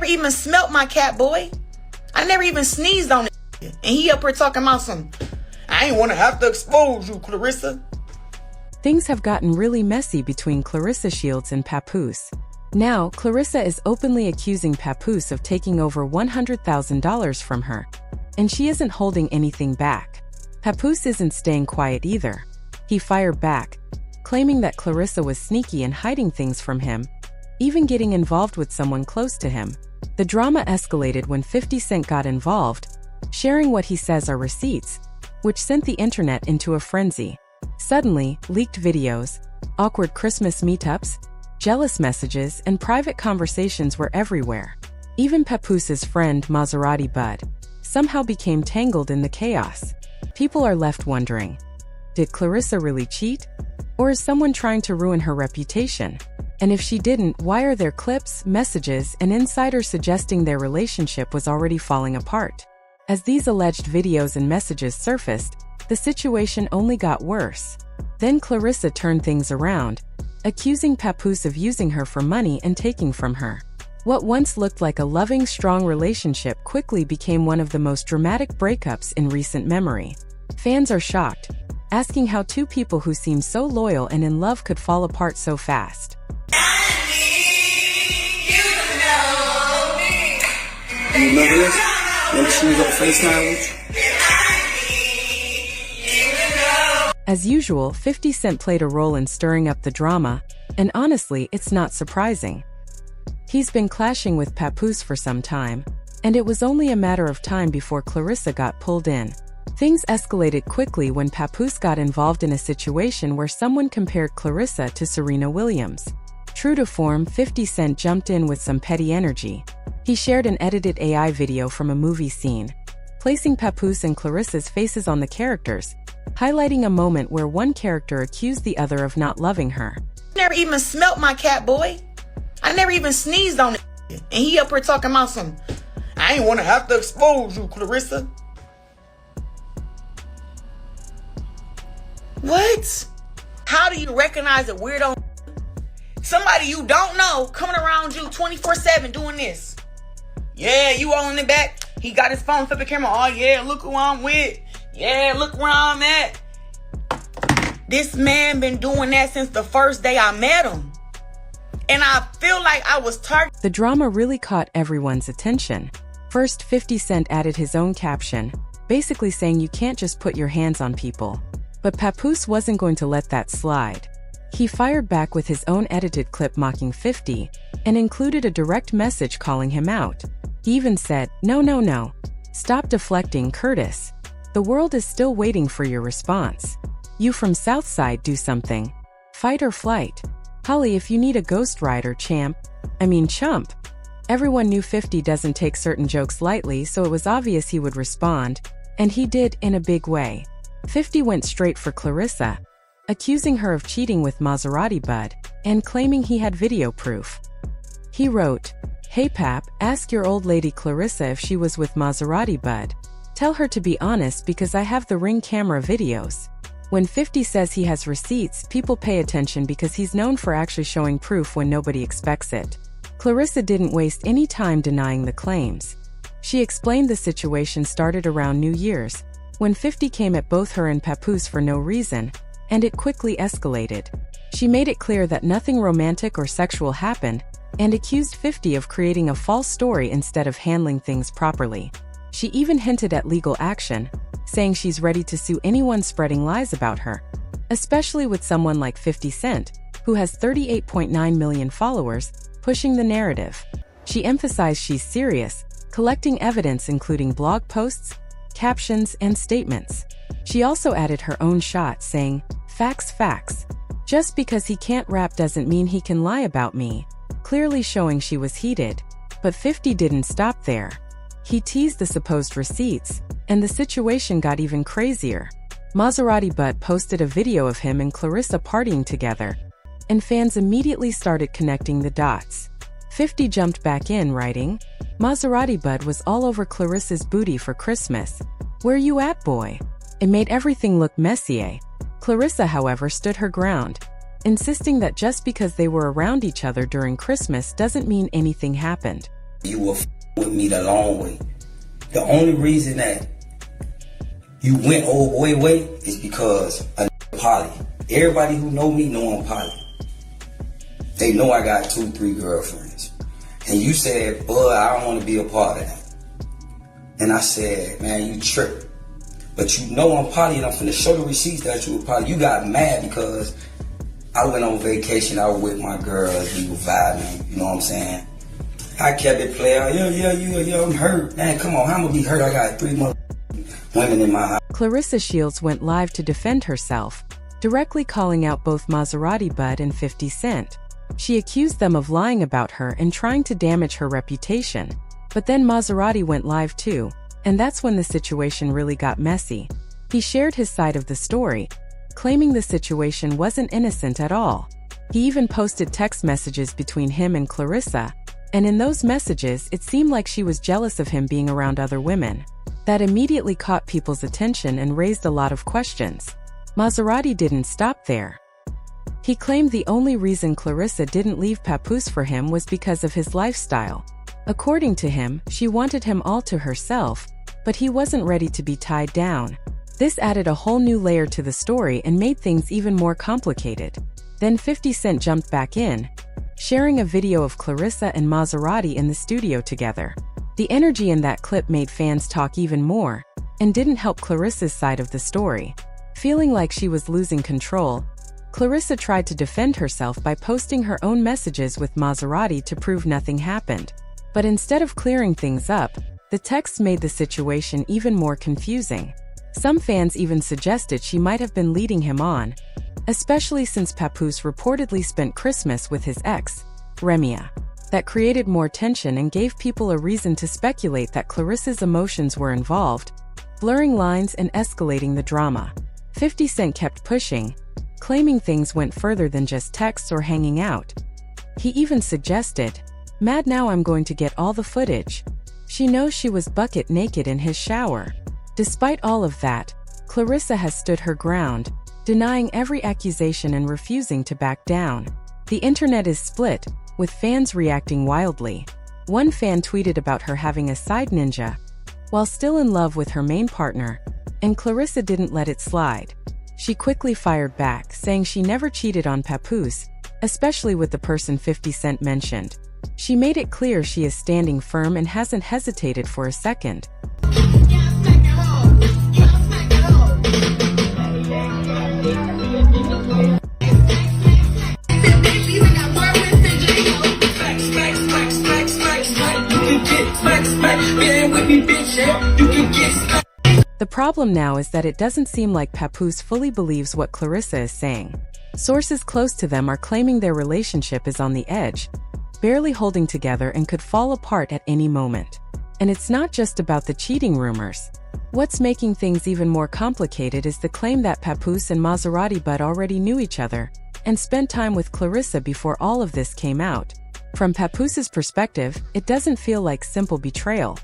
never even smelt my cat, boy. I never even sneezed on it. And he up here talking about some, I ain't want to have to expose you, Claressa. Things have gotten really messy between Claressa Shields and Papoose. Now, Claressa is openly accusing Papoose of taking over $100,000 from her. And she isn't holding anything back. Papoose isn't staying quiet either. He fired back, claiming that Claressa was sneaky and hiding things from him, even getting involved with someone close to him. The drama escalated when 50 Cent got involved, sharing what he says are receipts, which sent the internet into a frenzy. Suddenly, leaked videos, awkward Christmas meetups, jealous messages, and private conversations were everywhere. Even Papoose's friend Maserati Bud somehow became tangled in the chaos. People are left wondering, did Claressa really cheat? Or is someone trying to ruin her reputation? And if she didn't, why are there clips, messages, and insiders suggesting their relationship was already falling apart? As these alleged videos and messages surfaced, the situation only got worse. Then Claressa turned things around, accusing Papoose of using her for money and taking from her. What once looked like a loving, strong relationship quickly became one of the most dramatic breakups in recent memory. Fans are shocked, asking how two people who seem so loyal and in love could fall apart so fast. You remember this? Remember she was on FaceTime with you? As usual, 50 Cent played a role in stirring up the drama, and honestly, it's not surprising. He's been clashing with Papoose for some time, and it was only a matter of time before Claressa got pulled in. Things escalated quickly when Papoose got involved in a situation where someone compared Claressa to Serena Williams. True to form, 50 Cent jumped in with some petty energy. He shared an edited AI video from a movie scene, placing Papoose and Claressa's faces on the characters, highlighting a moment where one character accused the other of not loving her. Never even smelt my cat, boy. I never even sneezed on it. And he up here talking about some, I ain't want to have to expose you, Claressa. What? How do you recognize a weirdo? Somebody you don't know coming around you 24/7 doing this. Yeah, you all in the back. He got his phone, flip the camera. Oh yeah, look who I'm with. Yeah, look where I'm at. This man been doing that since the first day I met him. And I feel like I was targeted. The drama really caught everyone's attention. First, 50 Cent added his own caption, basically saying you can't just put your hands on people. But Papoose wasn't going to let that slide. He fired back with his own edited clip mocking 50, and included a direct message calling him out. He even said, No. Stop deflecting, Curtis. The world is still waiting for your response. You from Southside, do something. Fight or flight. Holly, if you need a ghost rider, chump. Everyone knew 50 doesn't take certain jokes lightly, so it was obvious he would respond, and he did in a big way. 50 went straight for Claressa, accusing her of cheating with Maserati Bud, and claiming he had video proof. He wrote, Hey Pap, ask your old lady Claressa if she was with Maserati Bud. Tell her to be honest because I have the Ring camera videos. When 50 says he has receipts, people pay attention because he's known for actually showing proof when nobody expects it. Claressa didn't waste any time denying the claims. She explained the situation started around New Year's, when 50 came at both her and Papoose for no reason, and it quickly escalated. She made it clear that nothing romantic or sexual happened, and accused 50 of creating a false story instead of handling things properly. She even hinted at legal action, saying she's ready to sue anyone spreading lies about her, especially with someone like 50 Cent, who has 38.9 million followers, pushing the narrative. She emphasized she's serious, collecting evidence including blog posts, captions, and statements. She also added her own shot, saying, Facts. Just because he can't rap doesn't mean he can lie about me. Clearly showing she was heated. But 50 didn't stop there. He teased the supposed receipts, and the situation got even crazier. Maserati Bud posted a video of him and Claressa partying together, and fans immediately started connecting the dots. 50 jumped back in, writing, Maserati Bud was all over Claressa's booty for Christmas. Where you at, boy? It made everything look messy, eh? Claressa, however, stood her ground, insisting that just because they were around each other during Christmas doesn't mean anything happened. you will with me the long way. The only reason that you went old boy way is because of poly. Everybody who know me know I'm poly. They know I got 2, 3 girlfriends. And you said, bud, I don't want to be a part of that. And I said, man, you tripping. But you know I'm poly and I'm finna show the receipts that you were poly. You got mad because I went on vacation, I was with my girls, we were vibing, you know what I'm saying? I kept it playing, yeah, I'm hurt. Man, come on, how am I gonna be hurt? I got 3 more women in my house. Claressa Shields went live to defend herself, directly calling out both Maserati Bud and 50 Cent. She accused them of lying about her and trying to damage her reputation. But then Maserati went live too, and that's when the situation really got messy. He shared his side of the story, claiming the situation wasn't innocent at all. He even posted text messages between him and Claressa, and in those messages it seemed like she was jealous of him being around other women. That immediately caught people's attention and raised a lot of questions. Maserati didn't stop there. He claimed the only reason Claressa didn't leave Papoose for him was because of his lifestyle. According to him, she wanted him all to herself, but he wasn't ready to be tied down. This added a whole new layer to the story and made things even more complicated. Then 50 Cent jumped back in, sharing a video of Claressa and Maserati in the studio together. The energy in that clip made fans talk even more, and didn't help Claressa's side of the story. Feeling like she was losing control, Claressa tried to defend herself by posting her own messages with Maserati to prove nothing happened. But instead of clearing things up, the texts made the situation even more confusing. Some fans even suggested she might have been leading him on, especially since Papoose reportedly spent Christmas with his ex, Remia. That created more tension and gave people a reason to speculate that Claressa's emotions were involved, blurring lines and escalating the drama. 50 Cent kept pushing, claiming things went further than just texts or hanging out. He even suggested, "Mad now, I'm going to get all the footage." She knows she was bucket naked in his shower. Despite all of that, Claressa has stood her ground, denying every accusation and refusing to back down. The internet is split, with fans reacting wildly. One fan tweeted about her having a side ninja while still in love with her main partner, and Claressa didn't let it slide. She quickly fired back, saying she never cheated on Papoose, especially with the person 50 Cent mentioned. She made it clear she is standing firm and hasn't hesitated for a second. The problem now is that it doesn't seem like Papoose fully believes what Claressa is saying. Sources close to them are claiming their relationship is on the edge, barely holding together and could fall apart at any moment. And it's not just about the cheating rumors. What's making things even more complicated is the claim that Papoose and Maserati Bud already knew each other and spent time with Claressa before all of this came out. From Papoose's perspective, it doesn't feel like simple betrayal.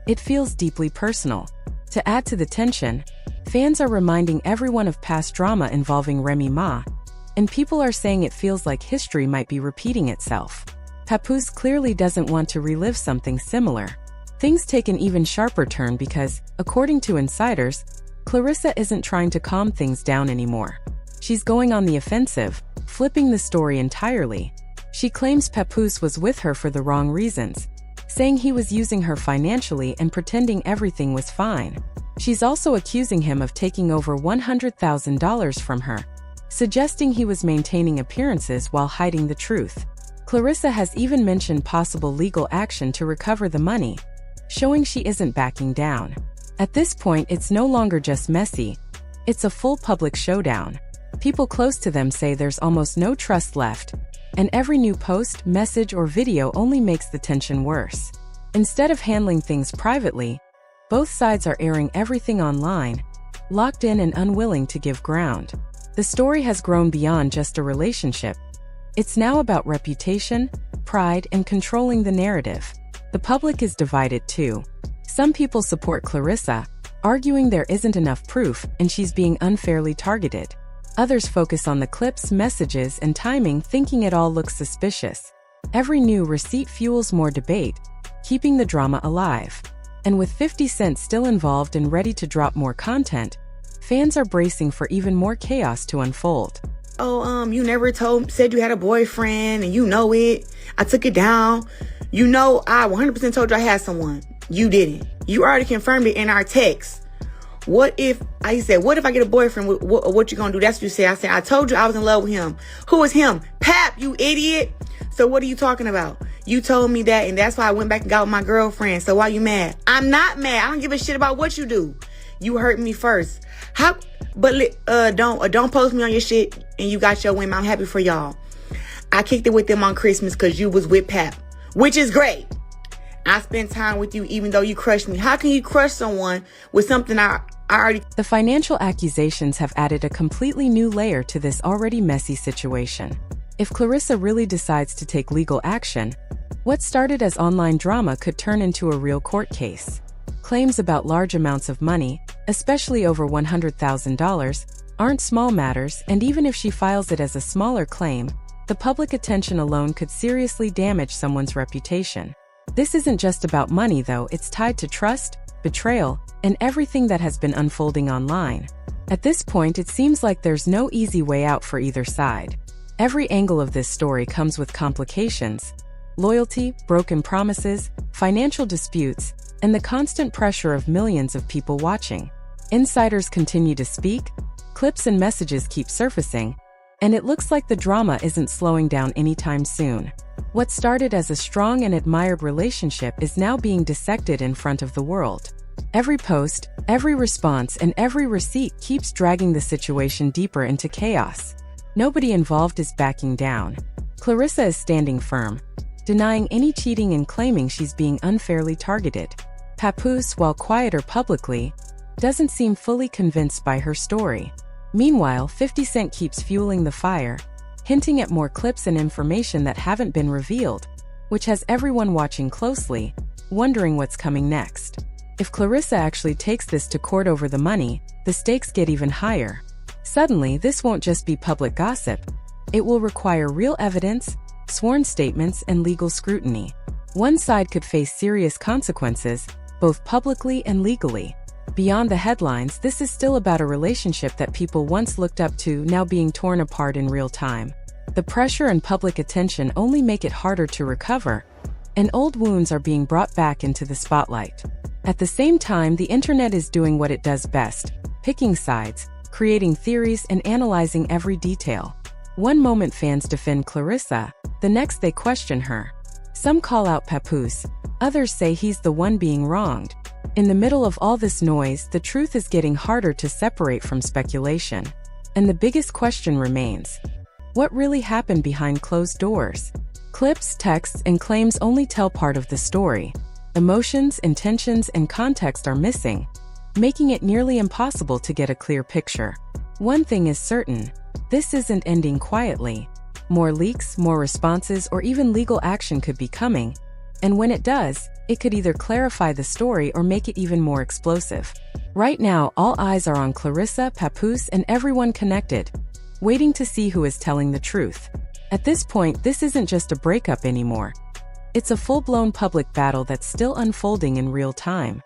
It feels deeply personal. To add to the tension, fans are reminding everyone of past drama involving Remy Ma, and people are saying it feels like history might be repeating itself. Papoose clearly doesn't want to relive something similar. Things take an even sharper turn because, according to insiders, Claressa isn't trying to calm things down anymore. She's going on the offensive, flipping the story entirely. She claims Papoose was with her for the wrong reasons, saying he was using her financially and pretending everything was fine. She's also accusing him of taking over $100,000 from her, suggesting he was maintaining appearances while hiding the truth. Claressa has even mentioned possible legal action to recover the money, showing she isn't backing down. At this point, it's no longer just messy, it's a full public showdown. People close to them say there's almost no trust left, and every new post, message, or video only makes the tension worse. Instead of handling things privately, both sides are airing everything online, locked in and unwilling to give ground. The story has grown beyond just a relationship. It's now about reputation, pride, and controlling the narrative. The public is divided too. Some people support Claressa, arguing there isn't enough proof and she's being unfairly targeted. Others focus on the clips, messages, and timing, thinking it all looks suspicious. Every new receipt fuels more debate, keeping the drama alive. And with 50 Cent still involved and ready to drop more content, fans are bracing for even more chaos to unfold. Oh, you never said you had a boyfriend and you know it. I took it down. You know, I 100% told you I had someone. You didn't. You already confirmed it in our text. What if I get a boyfriend? What you gonna do? That's what you say. I said, I told you I was in love with him. Who is him? Pap, you idiot. So what are you talking about? You told me that, and that's why I went back and got with my girlfriend. So why you mad? I'm not mad. I don't give a shit about what you do. You hurt me first. Don't post me on your shit and you got your women. I'm happy for y'all. I kicked it with them on Christmas because you was with Pap, which is great. I spent time with you even though you crushed me. How can you crush someone with something I already... The financial accusations have added a completely new layer to this already messy situation. If Claressa really decides to take legal action, what started as online drama could turn into a real court case. Claims about large amounts of money, especially over $100,000, aren't small matters, and even if she files it as a smaller claim, the public attention alone could seriously damage someone's reputation. This isn't just about money though, it's tied to trust, betrayal, and everything that has been unfolding online. At this point, it seems like there's no easy way out for either side. Every angle of this story comes with complications: loyalty, broken promises, financial disputes, and the constant pressure of millions of people watching. Insiders continue to speak, clips and messages keep surfacing, and it looks like the drama isn't slowing down anytime soon. What started as a strong and admired relationship is now being dissected in front of the world. Every post, every response, and every receipt keeps dragging the situation deeper into chaos. Nobody involved is backing down. Claressa is standing firm, denying any cheating and claiming she's being unfairly targeted. Papoose, while quieter publicly, doesn't seem fully convinced by her story. Meanwhile, 50 Cent keeps fueling the fire, hinting at more clips and information that haven't been revealed, which has everyone watching closely, wondering what's coming next. If Claressa actually takes this to court over the money, the stakes get even higher. Suddenly, this won't just be public gossip. It will require real evidence, sworn statements, and legal scrutiny. One side could face serious consequences, both publicly and legally. Beyond the headlines, this is still about a relationship that people once looked up to now being torn apart in real time. The pressure and public attention only make it harder to recover, and old wounds are being brought back into the spotlight. At the same time, the internet is doing what it does best: picking sides, creating theories, and analyzing every detail. One moment fans defend Claressa, the next they question her. Some call out Papoose, others say he's the one being wronged. In the middle of all this noise, the truth is getting harder to separate from speculation. And the biggest question remains: what really happened behind closed doors? Clips, texts, and claims only tell part of the story. Emotions, intentions, and context are missing, making it nearly impossible to get a clear picture. One thing is certain: this isn't ending quietly. More leaks, more responses, or even legal action could be coming, and when it does, it could either clarify the story or make it even more explosive. Right now, all eyes are on Claressa, Papoose, and everyone connected, waiting to see who is telling the truth. At this point, this isn't just a breakup anymore. It's a full-blown public battle that's still unfolding in real time.